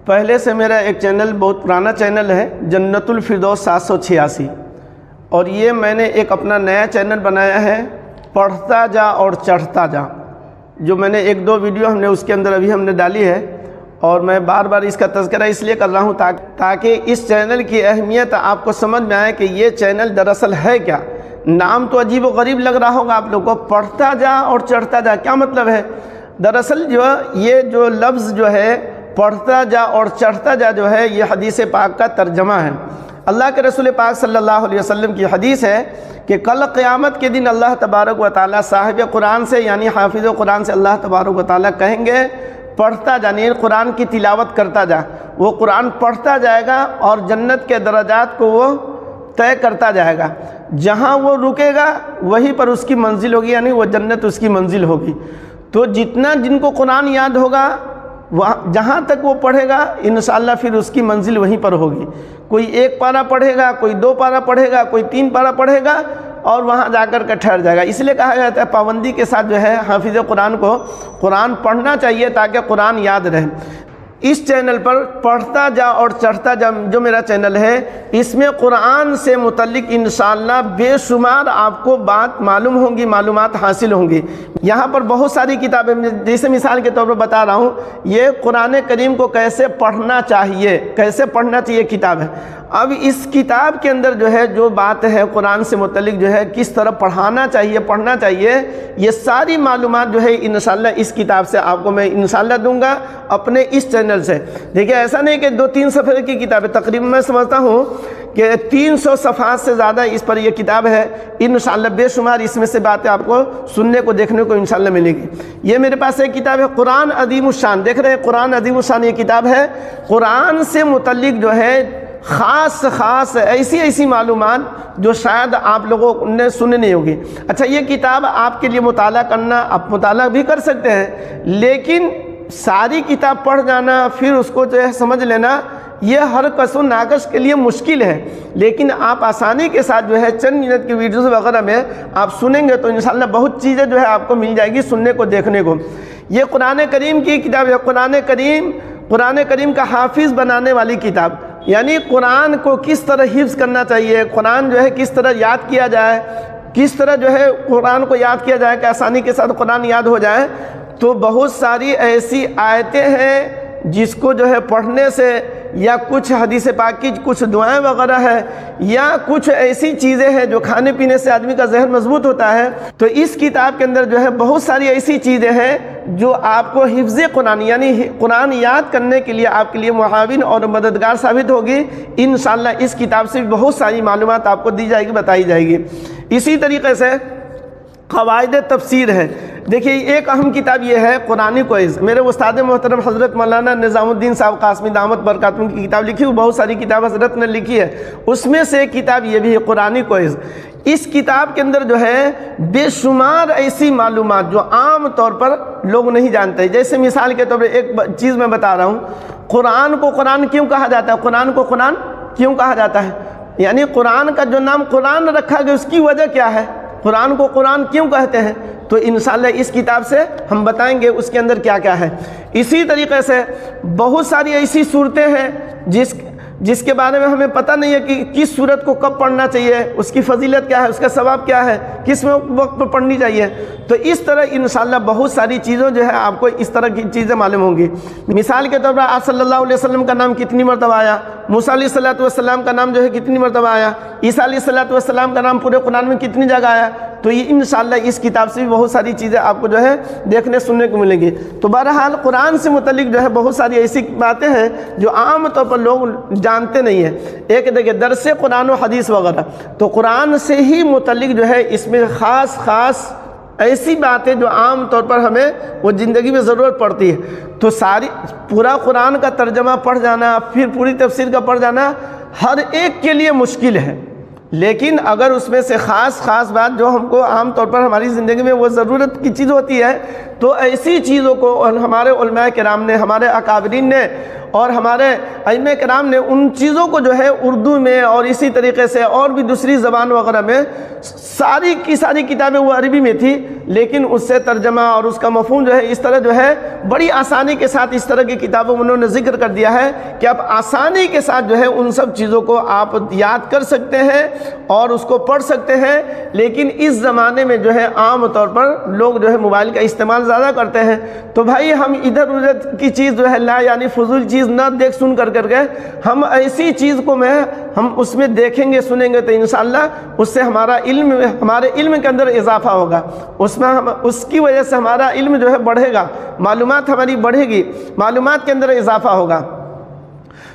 پہلے سے میرا ایک چینل بہت پرانا چینل ہے جنت الفردوس 786، اور یہ میں نے ایک اپنا نیا چینل بنایا ہے پڑھتا جا اور چڑھتا جا، جو میں نے ایک دو ویڈیو ہم نے اس کے اندر ابھی ہم نے ڈالی ہے، اور میں بار بار اس کا تذکرہ اس لیے کر رہا ہوں تاکہ اس چینل کی اہمیت آپ کو سمجھ میں آئے کہ یہ چینل دراصل ہے کیا۔ نام تو عجیب و غریب لگ رہا ہوگا آپ لوگوں کو، پڑھتا جا اور چڑھتا جا کیا مطلب ہے؟ دراصل یہ جو لفظ جو ہے پڑھتا جا اور چڑھتا جا جو ہے یہ حدیث پاک کا ترجمہ ہے۔ اللہ کے رسول پاک صلی اللہ علیہ وسلم کی حدیث ہے کہ کل قیامت کے دن اللہ تبارک و تعالیٰ صاحب قرآن سے یعنی حافظ قرآن سے اللہ تبارک و تعالیٰ کہیں گے پڑھتا جا، یعنی قرآن کی تلاوت کرتا جا۔ وہ قرآن پڑھتا جائے گا اور جنت کے درجات کو وہ طے کرتا جائے گا، جہاں وہ رکے گا وہیں پر اس کی منزل ہوگی، یعنی وہ جنت اس کی منزل ہوگی۔ تو جن کو قرآن یاد ہوگا جہاں تک وہ پڑھے گا انشاءاللہ پھر اس کی منزل وہیں پر ہوگی۔ کوئی 1 پارہ پڑھے گا، کوئی 2 پارہ پڑھے گا، کوئی 3 پارہ پڑھے گا اور وہاں جا کر کے ٹھہر جائے گا۔ اس لیے کہا جاتا ہے پابندی کے ساتھ جو ہے حافظ قرآن کو قرآن پڑھنا چاہیے تاکہ قرآن یاد رہے۔ اس چینل پر پڑھتا جا اور چڑھتا جا جو میرا چینل ہے، اس میں قرآن سے متعلق انشاءاللہ بے شمار آپ کو بات معلوم ہوں گی، معلومات حاصل ہوں گی۔ یہاں پر بہت ساری کتابیں، جیسے مثال کے طور پر بتا رہا ہوں، یہ قرآن کریم کو کیسے پڑھنا چاہیے کتاب ہے۔ اب اس کتاب کے اندر جو ہے جو بات ہے قرآن سے متعلق جو ہے کس طرح پڑھنا چاہیے، یہ ساری معلومات جو ہے انشاءاللہ اس کتاب سے آپ کو میں انشاءاللہ دوں گا اپنے اس چینل سے۔ دیکھیں ایسا نہیں کہ 2-3 صفحے کی کتاب ہے، تقریباً میں سمجھتا ہوں کہ 300 صفحات سے زیادہ اس پر یہ کتاب ہے۔ انشاءاللہ بے شمار اس میں سے باتیں آپ کو سننے کو دیکھنے کو انشاءاللہ ملے گی۔ یہ میرے پاس ایک کتاب ہے قرآن عظیم الشان، دیکھ رہے ہیں قرآن عظیم الشان، یہ کتاب ہے قرآن سے متعلق جو ہے خاص ایسی معلومات جو شاید آپ لوگوں نے سنی نہیں ہوگی۔ اچھا یہ کتاب آپ کے لیے مطالعہ کرنا، آپ مطالعہ بھی کر سکتے ہیں، لیکن ساری کتاب پڑھ جانا پھر اس کو جو ہے سمجھ لینا یہ ہر کس و ناقص کے لیے مشکل ہے، لیکن آپ آسانی کے ساتھ جو ہے چند منٹ کی ویڈیوز وغیرہ میں آپ سنیں گے تو انشاءاللہ بہت چیزیں جو ہے آپ کو مل جائے گی سننے کو دیکھنے کو۔ یہ قرآن کریم کی کتاب ہے، قرآن کریم کا حافظ بنانے والی کتاب، یعنی قرآن کو کس طرح حفظ کرنا چاہیے، قرآن جو ہے کس طرح یاد کیا جائے، کس طرح جو ہے قرآن کو یاد کیا جائے کہ آسانی کے ساتھ قرآن یاد ہو جائے۔ تو بہت ساری ایسی آیتیں ہیں جس کو جو ہے پڑھنے سے، یا کچھ حدیث پاک کی کچھ دعائیں وغیرہ ہے، یا کچھ ایسی چیزیں ہیں جو کھانے پینے سے آدمی کا ذہن مضبوط ہوتا ہے۔ تو اس کتاب کے اندر جو ہے بہت ساری ایسی چیزیں ہیں جو آپ کو حفظ قرآن یعنی قرآن یاد کرنے کے لیے آپ کے لیے معاون اور مددگار ثابت ہوگی۔ انشاءاللہ اس کتاب سے بہت ساری معلومات آپ کو دی جائے گی، بتائی جائے گی۔ اسی طریقے سے قواعد تفسیر ہے۔ دیکھیے ایک اہم کتاب یہ ہے قرآنی کوئز، میرے استاد محترم حضرت مولانا نظام الدین صاحب قاسمی دامت برکاتہم کی کتاب لکھی ہوئی، بہت ساری کتاب حضرت نے لکھی ہے، اس میں سے ایک کتاب یہ بھی ہے قرآنی کوئز۔ اس کتاب کے اندر جو ہے بے شمار ایسی معلومات جو عام طور پر لوگ نہیں جانتے، جیسے مثال کے طور پر ایک چیز میں بتا رہا ہوں، قرآن کو قرآن کیوں کہا جاتا ہے، قرآن کو قرآن کیوں کہا جاتا ہے، یعنی قرآن کا جو نام قرآن رکھا گیا اس کی وجہ کیا ہے، قرآن کو قرآن کیوں کہتے ہیں، تو انشاءاللہ اس کتاب سے ہم بتائیں گے اس کے اندر کیا کیا ہے۔ اسی طریقے سے بہت ساری ایسی صورتیں ہیں جس کے بارے میں ہمیں پتہ نہیں ہے کہ کس صورت کو کب پڑھنا چاہیے، اس کی فضیلت کیا ہے، اس کا ثواب کیا ہے، کس وقت پر پڑھنی چاہیے۔ تو اس طرح انشاءاللہ بہت ساری چیزوں جو ہے آپ کو اس طرح کی چیزیں معلوم ہوں گی۔ مثال کے طور پر آپ صلی اللہ علیہ وسلم کا نام کتنی مرتبہ آیا، موسیٰ علیہ السلام کا نام جو ہے کتنی مرتبہ آیا، عیسیٰ علیہ السلام کا نام پورے قرآن میں کتنی جگہ آیا، تو یہ انشاءاللہ اس کتاب سے بھی بہت ساری چیزیں آپ کو جو ہے دیکھنے سننے کو ملیں گی۔ تو بہرحال قرآن سے متعلق جو ہے بہت ساری ایسی باتیں ہیں جو عام طور پر لوگ جانتے نہیں ہیں۔ ایک دیکھیں درس قرآن و حدیث وغیرہ، تو قرآن سے ہی متعلق جو ہے اس میں خاص ایسی باتیں جو عام طور پر ہمیں وہ زندگی میں ضرورت پڑتی ہے۔ تو پورا قرآن کا ترجمہ پڑھ جانا، پھر پوری تفسیر کا پڑھ جانا ہر ایک کے لیے مشکل ہے، لیکن اگر اس میں سے خاص بات جو ہم کو عام طور پر ہماری زندگی میں وہ ضرورت کی چیز ہوتی ہے تو ایسی چیزوں کو ہمارے علماء کرام نے، ہمارے اکابرین نے اور ہمارے ائمہ کرام نے ان چیزوں کو جو ہے اردو میں اور اسی طریقے سے اور بھی دوسری زبان وغیرہ میں ساری کی ساری کتابیں وہ عربی میں تھی، لیکن اس سے ترجمہ اور اس کا مفہوم جو ہے اس طرح جو ہے بڑی آسانی کے ساتھ اس طرح کی کتابوں میں انہوں نے ذکر کر دیا ہے کہ آپ آسانی کے ساتھ جو ہے ان سب چیزوں کو آپ یاد کر سکتے ہیں اور اس کو پڑھ سکتے ہیں۔ لیکن اس زمانے میں جو ہے عام طور پر لوگ جو ہے موبائل کا استعمال زیادہ کرتے ہیں، تو بھائی ہم ادھر ادھر کی چیز جو ہے لا یعنی فضول چیز نہ دیکھ سن کر کے ہم ایسی چیز کو ہم اس میں دیکھیں گے سنیں گے تو انشاءاللہ اس سے ہمارے علم کے اندر اضافہ ہوگا، اس کی وجہ سے ہمارا علم جو ہے بڑھے گا، معلومات ہماری بڑھے گی، معلومات کے اندر اضافہ ہوگا۔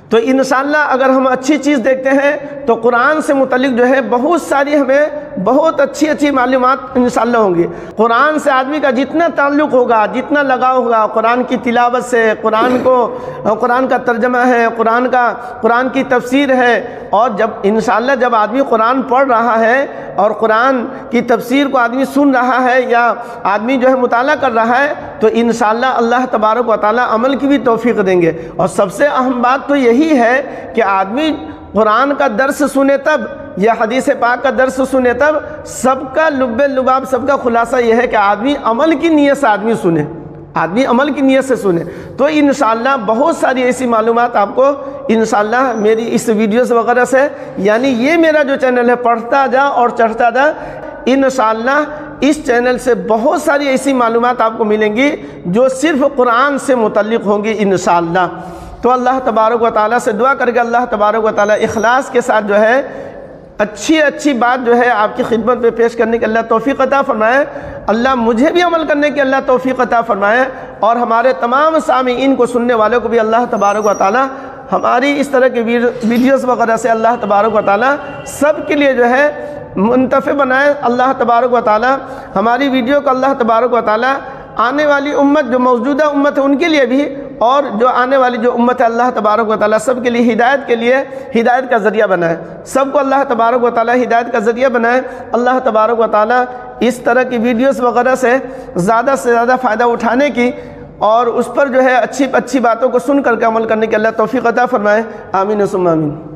تو انشاءاللہ اگر ہم اچھی چیز دیکھتے ہیں تو قرآن سے متعلق جو ہے بہت ساری ہمیں بہت اچھی معلومات انشاءاللہ ہوں گی۔ قرآن سے آدمی کا جتنا تعلق ہوگا، جتنا لگاؤ ہوگا قرآن کی تلاوت سے، قرآن کا ترجمہ ہے، قرآن کی تفسیر ہے، اور انشاءاللہ جب آدمی قرآن پڑھ رہا ہے اور قرآن کی تفسیر کو آدمی سن رہا ہے یا آدمی جو ہے مطالعہ کر رہا ہے تو انشاءاللہ اللہ تبارک و تعالی عمل کی بھی توفیق دیں گے۔ اور سب سے اہم بات تو یہی ہے کہ آدمی قرآن کا درس سنے تب یا حدیث پاک کا درس سنے تب سب کا لب لباب، سب کا خلاصہ یہ ہے کہ آدمی عمل کی نیت سے آدمی سنے، آدمی عمل کی نیت سے سنے، تو انشاءاللہ بہت ساری ایسی معلومات آپ کو انشاءاللہ میری اس ویڈیوز وغیرہ سے، یعنی یہ میرا جو چینل ہے پڑھتا جا اور چڑھتا جا، انشاءاللہ اس چینل سے بہت ساری ایسی معلومات آپ کو ملیں گی جو صرف قرآن سے متعلق ہوں گی انشاءاللہ۔ تو اللہ تبارک و تعالیٰ سے دعا کر کے اللہ تبارک و تعالیٰ اخلاص کے ساتھ جو ہے اچھی بات جو ہے آپ کی خدمت میں پیش کرنے کی اللہ توفیق عطا فرمائے، اللہ مجھے بھی عمل کرنے کی اللہ توفیق عطا فرمائے، اور ہمارے تمام سامعین کو، سننے والوں کو بھی اللہ تبارک و تعالیٰ ہماری اس طرح کی ویڈیوز وغیرہ سے اللہ تبارک و تعالیٰ سب کے لیے جو ہے منتفع بنائے۔ اللہ تبارک و تعالیٰ ہماری ویڈیو کو اللہ تبارک و تعالیٰ آنے والی امت، جو موجودہ امت ہے ان کے لیے بھی اور جو آنے والی جو امت ہے اللہ تبارک و تعالیٰ سب کے لیے ہدایت کا ذریعہ بنائے، سب کو اللہ تبارک و تعالیٰ ہدایت کا ذریعہ بنائے۔ اللہ تبارک و تعالیٰ اس طرح کی ویڈیوز وغیرہ سے زیادہ فائدہ اٹھانے کی اور اس پر جو ہے اچھی باتوں کو سن کر کے عمل کرنے کی اللہ توفیق عطا فرمائے۔ آمین ثم آمین۔